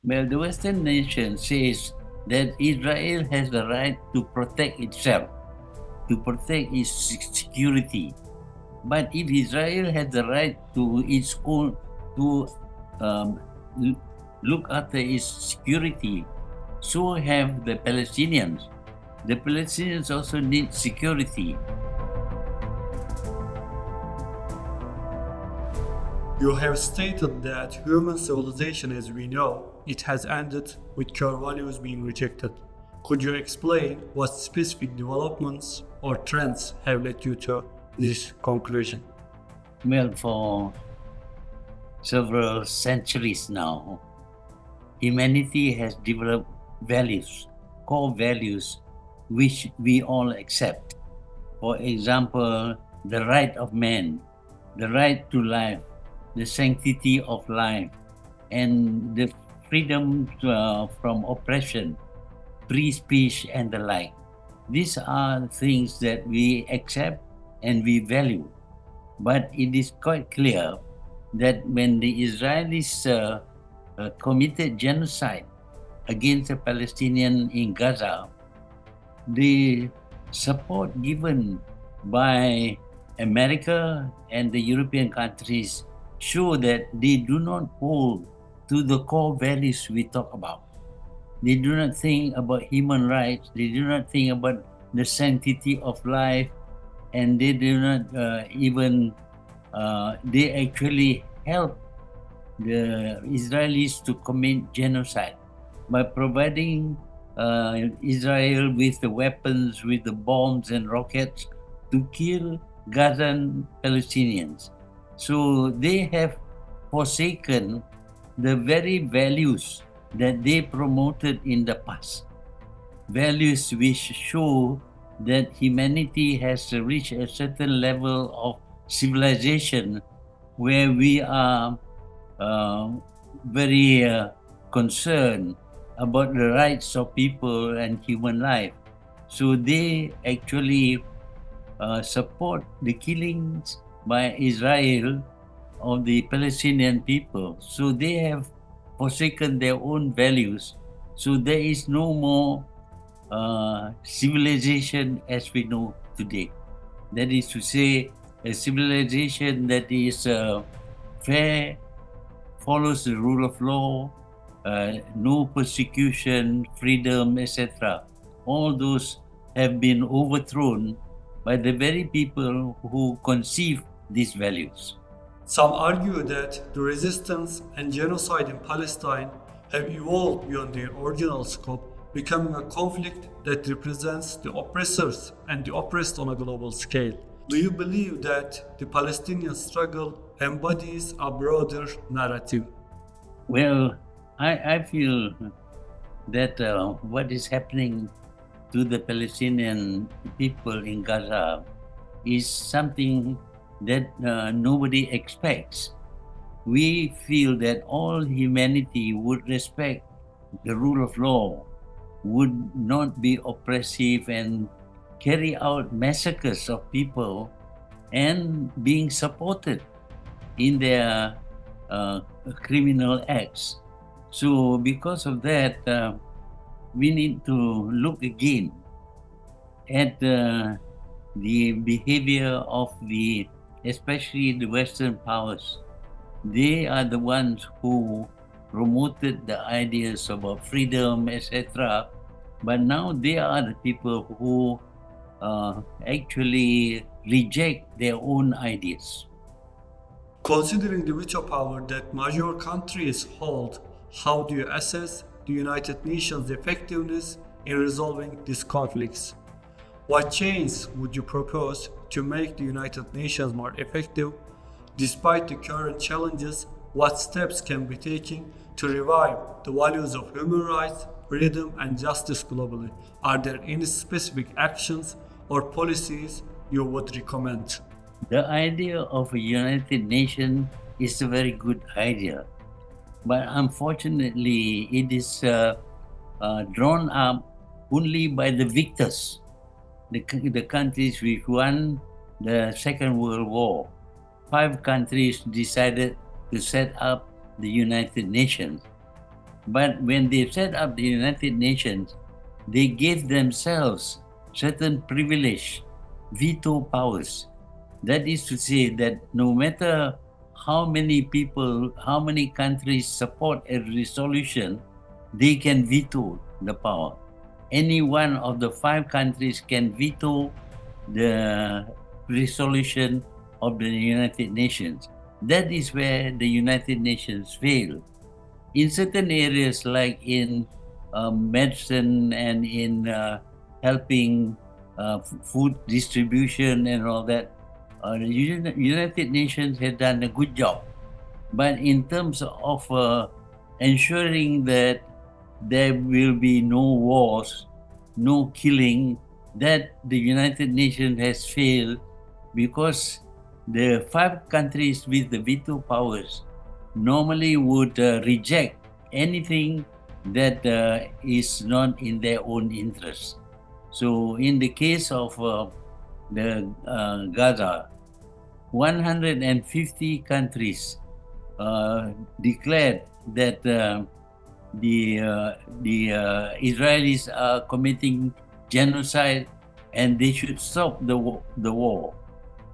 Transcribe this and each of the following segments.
Well, the Western nation says that Israel has the right to protect itself, to protect its security. But if Israel has the right to its own, to um, look after its security, so have the Palestinians. The Palestinians also need security. You have stated that human civilization as we know it has ended with core values being rejected. Could you explain what specific developments or trends have led you to this conclusion? Well, for several centuries now, humanity has developed values, core values, which we all accept. For example, the right of man, the right to life, the sanctity of life, and the freedom from oppression, free speech, and the like. These are things that we accept and we value. But it is quite clear that when the Israelis committed genocide against the Palestinians in Gaza, the support given by America and the European countries show that they do not hold to the core values we talk about. They do not think about human rights, they do not think about the sanctity of life, and they do not they actually help the Israelis to commit genocide by providing Israel with the weapons, with the bombs and rockets to kill Gazan Palestinians. So they have forsaken the very values that they promoted in the past. Values which show that humanity has reached a certain level of civilization where we are very concerned about the rights of people and human life. So they actually support the killings by Israel of the Palestinian people. So they have forsaken their own values. So there is no more civilization as we know today. That is to say, a civilization that is fair, follows the rule of law, no persecution, freedom, etc. All those have been overthrown by the very people who conceive these values. Some argue that the resistance and genocide in Palestine have evolved beyond their original scope, becoming a conflict that represents the oppressors and the oppressed on a global scale. Do you believe that the Palestinian struggle embodies a broader narrative? Well, I feel that what is happening to the Palestinian people in Gaza is something that nobody expects. We feel that all humanity would respect the rule of law, would not be oppressive and carry out massacres of people and being supported in their criminal acts. So because of that, we need to look again at the behavior of especially the Western powers. They are the ones who promoted the ideas about freedom, etc. But now they are the people who actually reject their own ideas. Considering the veto power that major countries hold, how do you assess the United Nations' effectiveness in resolving these conflicts? What change would you propose to make the United Nations more effective? Despite the current challenges, what steps can be taken to revive the values of human rights, freedom, and justice globally? Are there any specific actions or policies you would recommend? The idea of a United Nations is a very good idea, but unfortunately it is drawn up only by the victors, the countries which won the Second World War. 5 countries decided to set up the United Nations. But when they set up the United Nations, they gave themselves certain privilege, veto powers. That is to say that no matter how many people, how many countries support a resolution, they can veto the power. Any one of the 5 countries can veto the resolution of the United Nations. That is where the United Nations fail. In certain areas like in medicine and in helping food distribution and all that, the United Nations has done a good job. But in terms of ensuring that there will be no wars, no killing, that the United Nations has failed because the 5 countries with the veto powers normally would reject anything that is not in their own interest. So in the case of the Gaza, 150 countries declared that the Israelis are committing genocide and they should stop the war.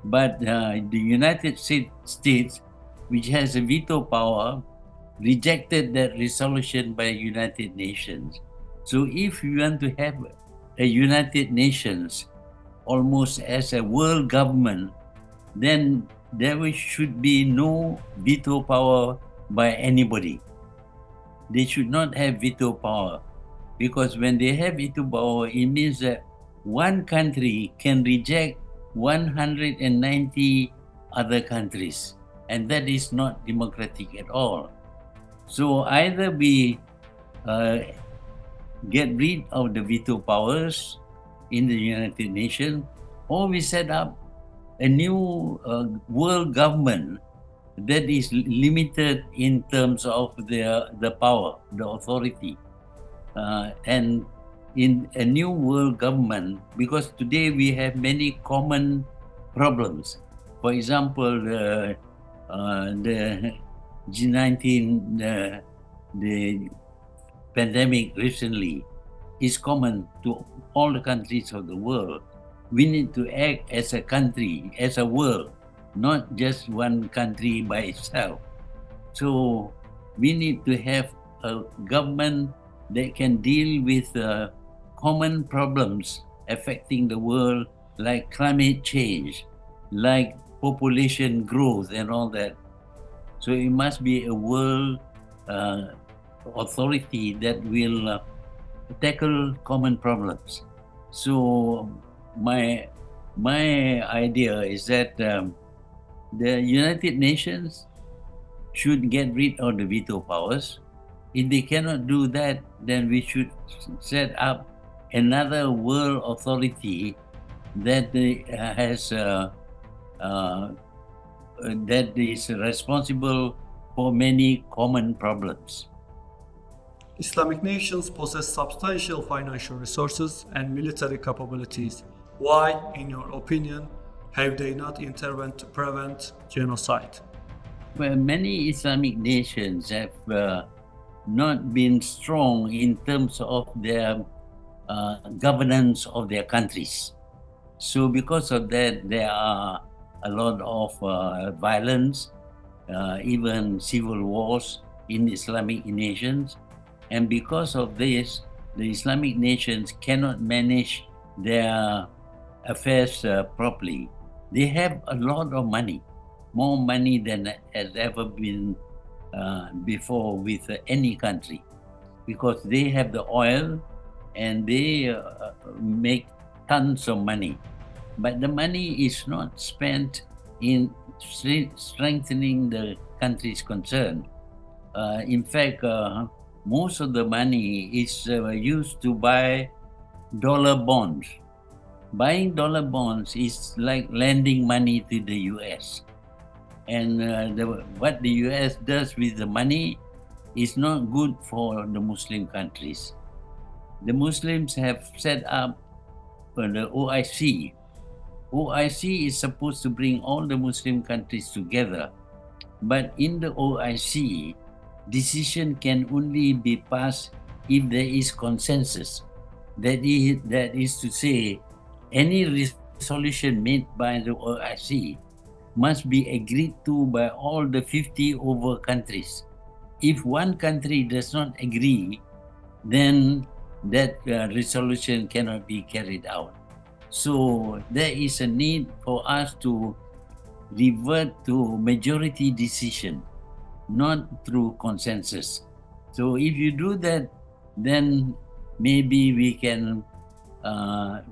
But the United States, which has a veto power, rejected that resolution by United Nations. So if you want to have a United Nations almost as a world government, then there should be no veto power by anybody. They should not have veto power, because when they have veto power, it means that one country can reject 190 other countries, and that is not democratic at all. So either we get rid of the veto powers in the United Nations, or we set up a new world government that is limited in terms of the power, the authority. And in a new world government, because today we have many common problems. For example, the G19, the pandemic recently is common to all the countries of the world. We need to act as a country, as a world, not just one country by itself. So we need to have a government that can deal with common problems affecting the world, like climate change, like population growth and all that. So it must be a world authority that will tackle common problems. So my idea is that the United Nations should get rid of the veto powers. If they cannot do that, then we should set up another world authority that has that is responsible for many common problems. Islamic nations possess substantial financial resources and military capabilities. Why, in your opinion, have they not intervened to prevent genocide? Well, many Islamic nations have not been strong in terms of their governance of their countries. So because of that, there are a lot of violence, even civil wars in Islamic nations. And because of this, the Islamic nations cannot manage their affairs properly. They have a lot of money, more money than has ever been before with any country, because they have the oil and they make tons of money. But the money is not spent in strengthening the countries concerned. In fact, most of the money is used to buy dollar bonds. Buying dollar bonds is like lending money to the US. And what the US does with the money is not good for the Muslim countries. The Muslims have set up the OIC. OIC is supposed to bring all the Muslim countries together. But in the OIC, decision can only be passed if there is consensus. That is to say, any resolution made by the OIC must be agreed to by all the 50 over countries. If one country does not agree, then that resolution cannot be carried out. So there is a need for us to revert to majority decision, not through consensus. So if you do that, then maybe we can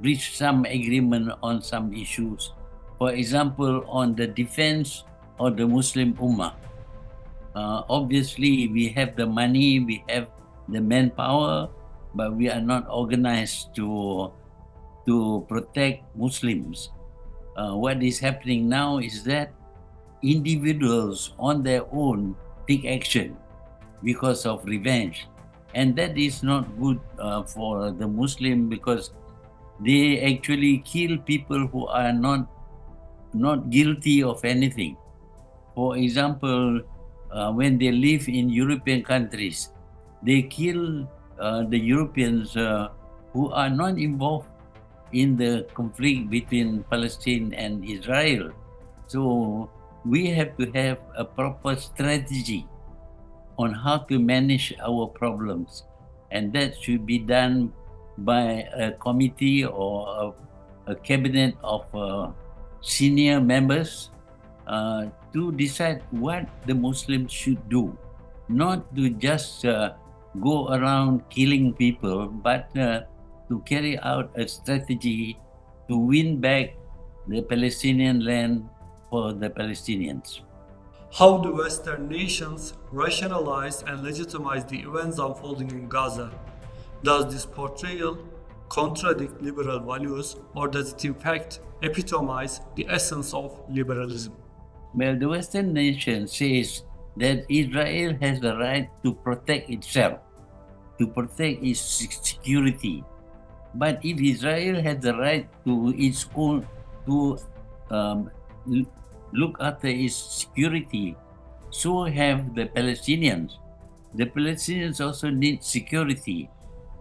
reach some agreement on some issues. For example, on the defense of the Muslim Ummah. Obviously, we have the money, we have the manpower, but we are not organized to protect Muslims. What is happening now is that individuals on their own take action because of revenge. And that is not good for the Muslim, because they actually kill people who are not guilty of anything. For example, when they live in European countries, they kill the Europeans who are not involved in the conflict between Palestine and Israel. So we have to have a proper strategy on how to manage our problems, and that should be done by a committee or a cabinet of senior members to decide what the Muslims should do, not to just go around killing people, but to carry out a strategy to win back the Palestinian land for the Palestinians. How do Western nations rationalize and legitimize the events unfolding in Gaza? Does this portrayal contradict liberal values, or does it in fact epitomize the essence of liberalism? Well, the Western nation says that Israel has the right to protect itself, to protect its security. But if Israel has the right to its own, to look after its security, so have the Palestinians. The Palestinians also need security.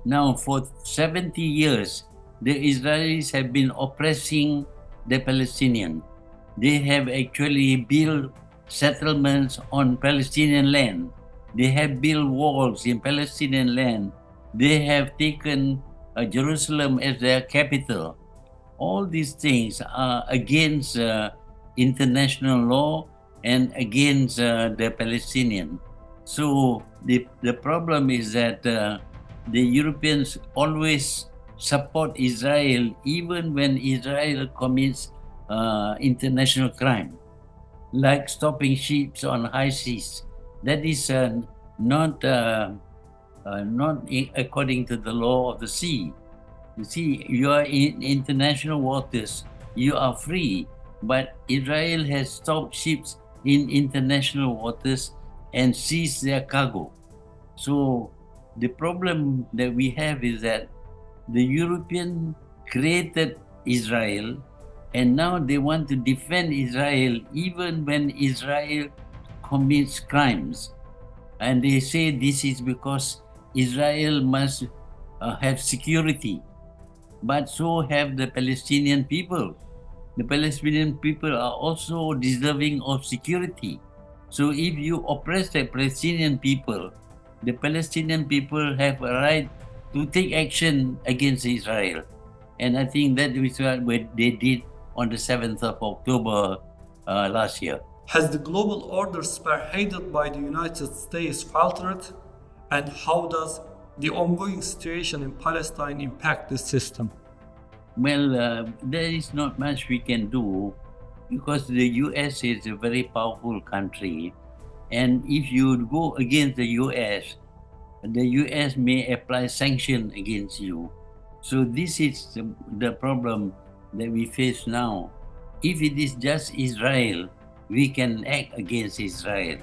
Now, for 70 years, the Israelis have been oppressing the Palestinians. They have actually built settlements on Palestinian land. They have built walls in Palestinian land. They have taken Jerusalem as their capital. All these things are against international law and against the Palestinian. So the problem is that the Europeans always support Israel even when Israel commits international crime, like stopping ships on high seas. That is not according to the law of the sea. You see, you are in international waters, you are free, but Israel has stopped ships in international waters and seized their cargo. So the problem that we have is that the European created Israel, and now they want to defend Israel even when Israel commits crimes. And they say this is because Israel must have security. But so have the Palestinian people. The Palestinian people are also deserving of security. So if you oppress the Palestinian people have a right to take action against Israel. And I think that is what they did on the 7th of October last year. Has the global order spearheaded by the United States faltered? And how does the ongoing situation in Palestine impact this system? Well, there is not much we can do because the US is a very powerful country. And if you go against the US may apply sanctions against you. So this is the problem that we face now. If it is just Israel, we can act against Israel.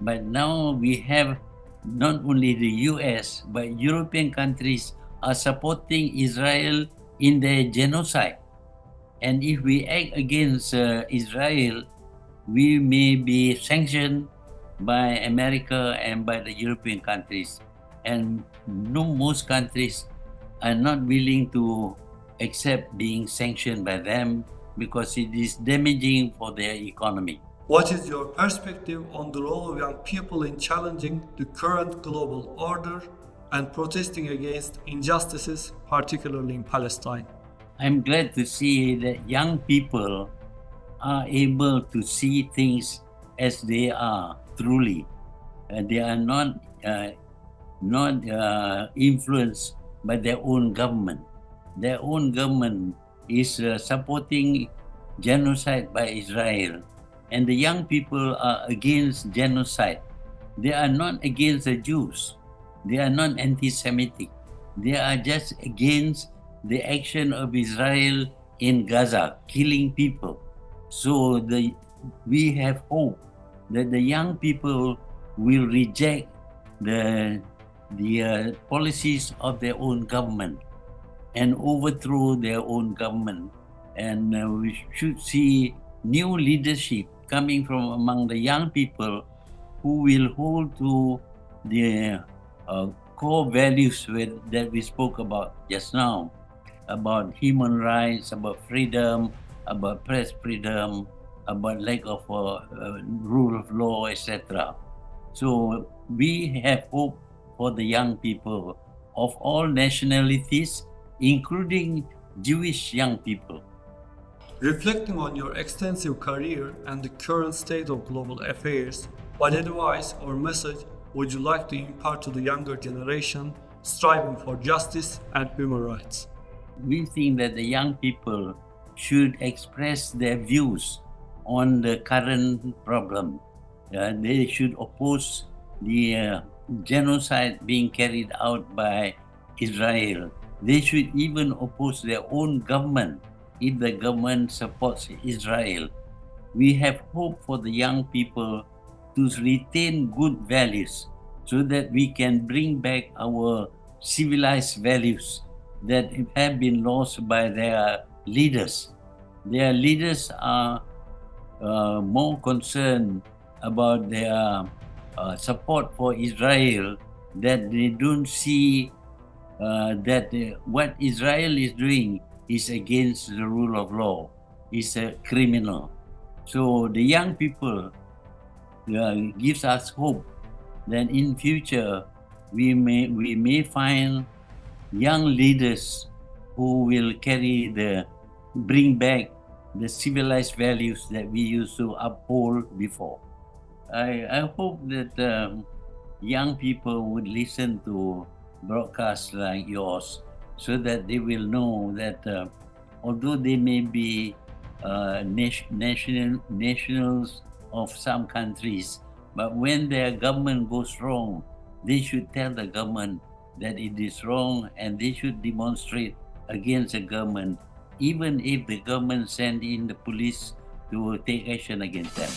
But now we have not only the US, but European countries are supporting Israel in their genocide. And if we act against Israel, we may be sanctioned by America and by the European countries. And no, most countries are not willing to accept being sanctioned by them because it is damaging for their economy. What is your perspective on the role of young people in challenging the current global order and protesting against injustices, particularly in Palestine? I'm glad to see that young people are able to see things as they are truly. They are not influenced by their own government. Their own government is supporting genocide by Israel, and the young people are against genocide. They are not against the Jews. They are not anti-Semitic. They are just against the action of Israel in Gaza, killing people. So we have hope that the young people will reject the policies of their own government and overthrow their own government. And we should see new leadership coming from among the young people who will hold to the core values that we spoke about just now, about human rights, about freedom, about press freedom, about lack of rule of law, etc. So we have hope for the young people of all nationalities, including Jewish young people. Reflecting on your extensive career and the current state of global affairs, what advice or message would you like to impart to the younger generation striving for justice and human rights? We think that the young people should express their views on the current problem. They should oppose the genocide being carried out by Israel. They should even oppose their own government if the government supports Israel. We have hope for the young people to retain good values so that we can bring back our civilized values that have been lost by their leaders. Their leaders are more concerned about their support for Israel, that they don't see that what Israel is doing is against the rule of law, is a criminal. So the young people gives us hope that in future we may find young leaders who will bring back the civilized values that we used to uphold before. I hope that young people would listen to broadcasts like yours so that they will know that although they may be nationals of some countries, but when their government goes wrong, they should tell the government that it is wrong, and they should demonstrate against the government, even if the government send in the police to take action against them.